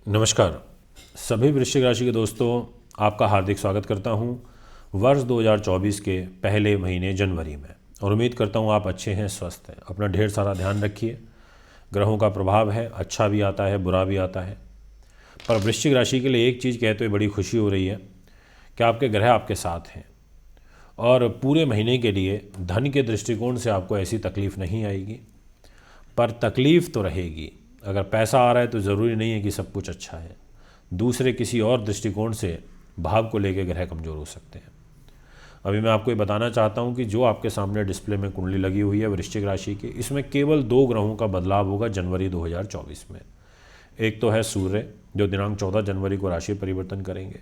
नमस्कार सभी वृश्चिक राशि के दोस्तों, आपका हार्दिक स्वागत करता हूं वर्ष 2024 के पहले महीने जनवरी में। और उम्मीद करता हूं आप अच्छे हैं, स्वस्थ हैं। अपना ढेर सारा ध्यान रखिए। ग्रहों का प्रभाव है, अच्छा भी आता है, बुरा भी आता है। पर वृश्चिक राशि के लिए एक चीज़ कहते हुए बड़ी खुशी हो रही है कि आपके ग्रह आपके साथ हैं और पूरे महीने के लिए धन के दृष्टिकोण से आपको ऐसी तकलीफ़ नहीं आएगी। पर तकलीफ़ तो रहेगी। अगर पैसा आ रहा है तो ज़रूरी नहीं है कि सब कुछ अच्छा है। दूसरे किसी और दृष्टिकोण से भाव को लेकर ग्रह कमज़ोर हो सकते हैं। अभी मैं आपको ये बताना चाहता हूँ कि जो आपके सामने डिस्प्ले में कुंडली लगी हुई है वृश्चिक राशि की, इसमें केवल 2 ग्रहों का बदलाव होगा जनवरी 2024 में। एक तो है सूर्य, जो दिनांक 14 जनवरी को राशि परिवर्तन करेंगे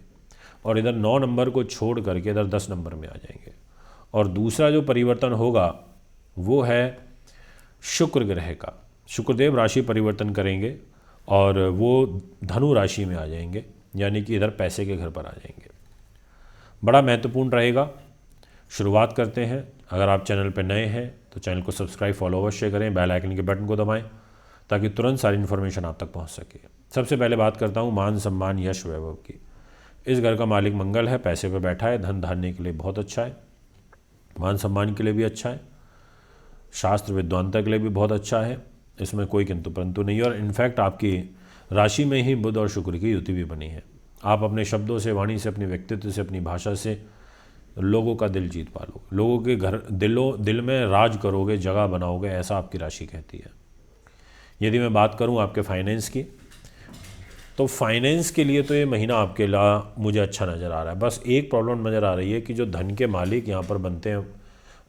और इधर 9 नंबर को छोड़ करके इधर 10 नंबर में आ जाएंगे। और दूसरा जो परिवर्तन होगा वो है शुक्र ग्रह का। शुक्रदेव राशि परिवर्तन करेंगे और वो धनु राशि में आ जाएंगे, यानी कि इधर पैसे के घर पर आ जाएंगे। बड़ा महत्वपूर्ण रहेगा। शुरुआत करते हैं। अगर आप चैनल पर नए हैं तो चैनल को सब्सक्राइब फॉलो अवश्य करें, बेल आइकन के बटन को दबाएं ताकि तुरंत सारी इन्फॉर्मेशन आप तक पहुंच सके। सबसे पहले बात करता हूं मान सम्मान यश वैभव की। इस घर का मालिक मंगल है, पैसे पर बैठा है, धन धान्य के लिए बहुत अच्छा है, मान सम्मान के लिए भी अच्छा है, शास्त्र विद्वानता के लिए भी बहुत अच्छा है। इसमें कोई किंतु परंतु नहीं है। और इनफैक्ट आपकी राशि में ही बुध और शुक्र की युति भी बनी है। आप अपने शब्दों से, वाणी से, अपने व्यक्तित्व से, अपनी भाषा से लोगों का दिल जीत पालोगे, लोगों के दिल में राज करोगे, जगह बनाओगे, ऐसा आपकी राशि कहती है। यदि मैं बात करूं आपके फाइनेंस की, तो फाइनेंस के लिए तो ये महीना आपके लिए मुझे अच्छा नज़र आ रहा है। बस एक प्रॉब्लम नज़र आ रही है कि जो धन के मालिक यहाँ पर बनते हैं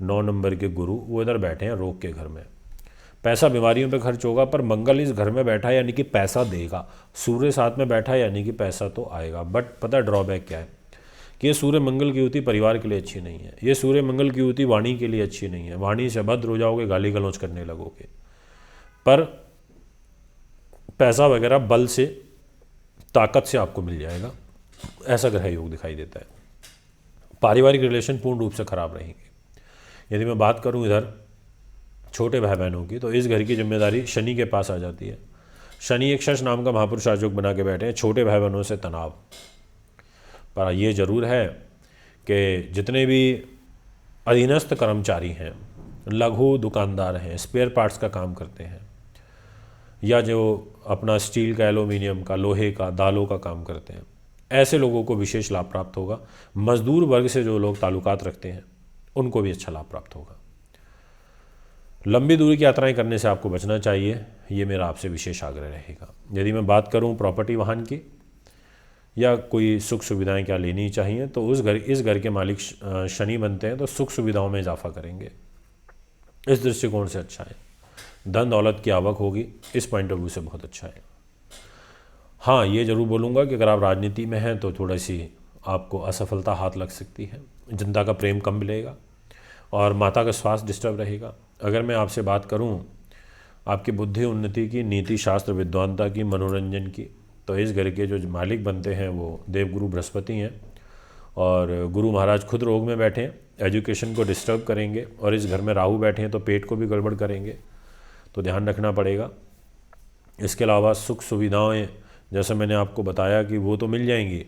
9 नंबर के गुरु, वो इधर बैठे हैं रोग के घर में। पैसा बीमारियों पे खर्च होगा, पर मंगल इस घर में बैठा है यानी कि पैसा देगा। सूर्य साथ में बैठा है यानी कि पैसा तो आएगा। बट पता ड्रॉबैक क्या है कि ये सूर्य मंगल की युति परिवार के लिए अच्छी नहीं है। ये सूर्य मंगल की युति वाणी के लिए अच्छी नहीं है। वाणी से अभद्र हो जाओगे, गाली गलौज करने लगोगे। पर पैसा वगैरह बल से, ताकत से आपको मिल जाएगा, ऐसा ग्रह योग दिखाई देता है। पारिवारिक रिलेशन पूर्ण रूप से खराब रहेंगे। यदि मैं बात करूं इधर छोटे भाई बहनों की, तो इस घर की जिम्मेदारी शनि के पास आ जाती है। शनि एक शश नाम का महापुरुष राजयोग बना के बैठे हैं। छोटे भाई बहनों से तनाव। पर यह जरूर है कि जितने भी अधीनस्थ कर्मचारी हैं, लघु दुकानदार हैं, स्पेयर पार्ट्स का काम करते हैं, या जो अपना स्टील का, एल्यूमिनियम का, लोहे का, दालों का काम करते हैं, ऐसे लोगों को विशेष लाभ प्राप्त होगा। मजदूर वर्ग से जो लोग ताल्लुकात रखते हैं उनको भी अच्छा लाभ प्राप्त होगा। लंबी दूरी की यात्राएं करने से आपको बचना चाहिए, ये मेरा आपसे विशेष आग्रह रहेगा। यदि मैं बात करूं प्रॉपर्टी वाहन की या कोई सुख सुविधाएं क्या लेनी चाहिए, तो इस घर के मालिक शनि बनते हैं, तो सुख सुविधाओं में इजाफा करेंगे। इस दृष्टिकोण से अच्छा है। धन दौलत की आवक होगी, इस पॉइंट ऑफ व्यू से बहुत अच्छा है। हाँ, ये जरूर बोलूँगा कि अगर आप राजनीति में हैं तो थोड़ी सी आपको असफलता हाथ लग सकती है। जनता का प्रेम कम मिलेगा और माता का स्वास्थ्य डिस्टर्ब रहेगा। अगर मैं आपसे बात करूं आपकी बुद्धि उन्नति की, नीति शास्त्र विद्वानता की, मनोरंजन की, तो इस घर के जो मालिक बनते हैं वो देवगुरु बृहस्पति हैं और गुरु महाराज खुद रोग में बैठे हैं, एजुकेशन को डिस्टर्ब करेंगे। और इस घर में राहु बैठे हैं तो पेट को भी गड़बड़ करेंगे, तो ध्यान रखना पड़ेगा। इसके अलावा सुख सुविधाएँ जैसे मैंने आपको बताया कि वो तो मिल जाएंगी,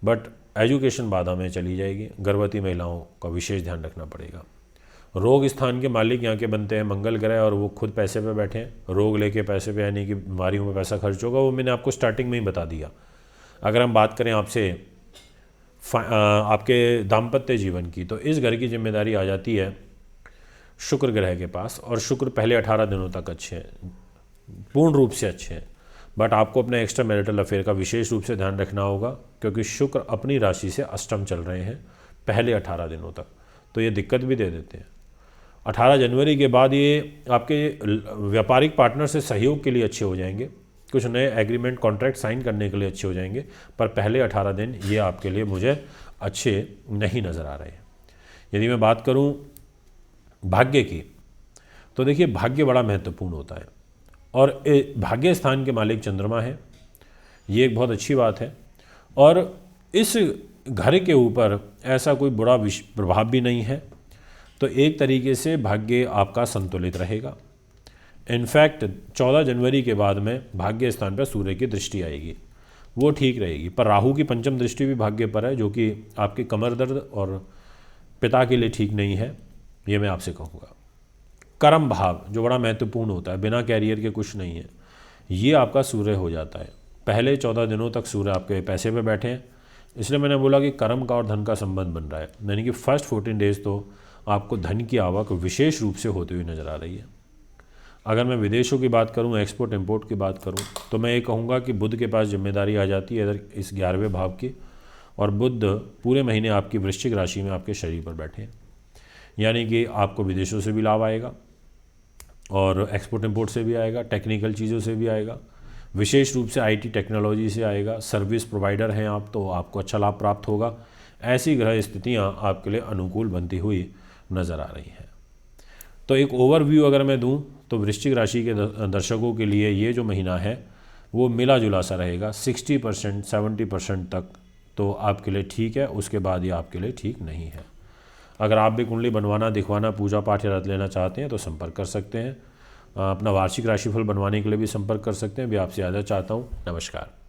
बट एजुकेशन बाधा में चली जाएगी। गर्भवती महिलाओं का विशेष ध्यान रखना पड़ेगा। रोग स्थान के मालिक यहाँ के बनते हैं मंगल ग्रह और वो खुद पैसे पे बैठे हैं। रोग लेके पैसे पे, यानी कि बीमारियों में पैसा खर्च होगा, वो मैंने आपको स्टार्टिंग में ही बता दिया। अगर हम बात करें आपसे आपके दाम्पत्य जीवन की, तो इस घर की जिम्मेदारी आ जाती है शुक्र ग्रह के पास। और शुक्र पहले 18 दिनों तक अच्छे हैं, पूर्ण रूप से अच्छे हैं। बट आपको अपने एक्स्ट्रा मैरिटल अफेयर का विशेष रूप से ध्यान रखना होगा, क्योंकि शुक्र अपनी राशि से अष्टम चल रहे हैं पहले 18 दिनों तक, तो ये दिक्कत भी दे देते हैं। 18 जनवरी के बाद ये आपके व्यापारिक पार्टनर से सहयोग के लिए अच्छे हो जाएंगे, कुछ नए एग्रीमेंट कॉन्ट्रैक्ट साइन करने के लिए अच्छे हो जाएंगे। पर पहले 18 दिन ये आपके लिए मुझे अच्छे नहीं नज़र आ रहे हैं। यदि मैं बात करूं भाग्य की, तो देखिए भाग्य बड़ा महत्वपूर्ण होता है और भाग्य स्थान के मालिक चंद्रमा है, ये एक बहुत अच्छी बात है। और इस घर के ऊपर ऐसा कोई बुरा प्रभाव भी नहीं है, तो एक तरीके से भाग्य आपका संतुलित रहेगा। इनफैक्ट 14 जनवरी के बाद में भाग्य स्थान पर सूर्य की दृष्टि आएगी। वो ठीक रहेगी। पर राहु की पंचम दृष्टि भी भाग्य पर है, जो कि आपके कमर दर्द और पिता के लिए ठीक नहीं है, ये मैं आपसे कहूँगा। कर्म भाव जो बड़ा महत्वपूर्ण होता है, बिना कैरियर के कुछ नहीं है, ये आपका सूर्य हो जाता है। पहले 14 दिनों तक सूर्य आपके पैसे पे बैठे हैं, इसलिए मैंने बोला कि कर्म का और धन का संबंध बन रहा है, यानी कि फर्स्ट 14 डेज तो आपको धन की आवक विशेष रूप से होती हुई नज़र आ रही है। अगर मैं विदेशों की बात करूं, एक्सपोर्ट इंपोर्ट की बात करूं, तो मैं ये कहूँगा कि बुध के पास जिम्मेदारी आ जाती है इधर इस 11वें भाव की, और बुध पूरे महीने आपकी वृश्चिक राशि में आपके शरीर पर बैठे हैं, यानी कि आपको विदेशों से भी लाभ आएगा और एक्सपोर्ट इंपोर्ट से भी आएगा, टेक्निकल चीज़ों से भी आएगा, विशेष रूप से आईटी टेक्नोलॉजी से आएगा। सर्विस प्रोवाइडर हैं आप तो आपको अच्छा लाभ प्राप्त होगा। ऐसी ग्रह स्थितियाँ आपके लिए अनुकूल बनती हुई नज़र आ रही हैं। तो एक ओवरव्यू अगर मैं दूं तो वृश्चिक राशि के दर्शकों के लिए ये जो महीना है वो मिला जुला सा रहेगा। 60% 70% तक तो आपके लिए ठीक है, उसके बाद ये आपके लिए ठीक नहीं है। अगर आप भी कुंडली बनवाना, दिखवाना, पूजा पाठ या रत लेना चाहते हैं तो संपर्क कर सकते हैं। अपना वार्षिक राशिफल बनवाने के लिए भी संपर्क कर सकते हैं। भी आपसे ज़्यादा चाहता हूँ। नमस्कार।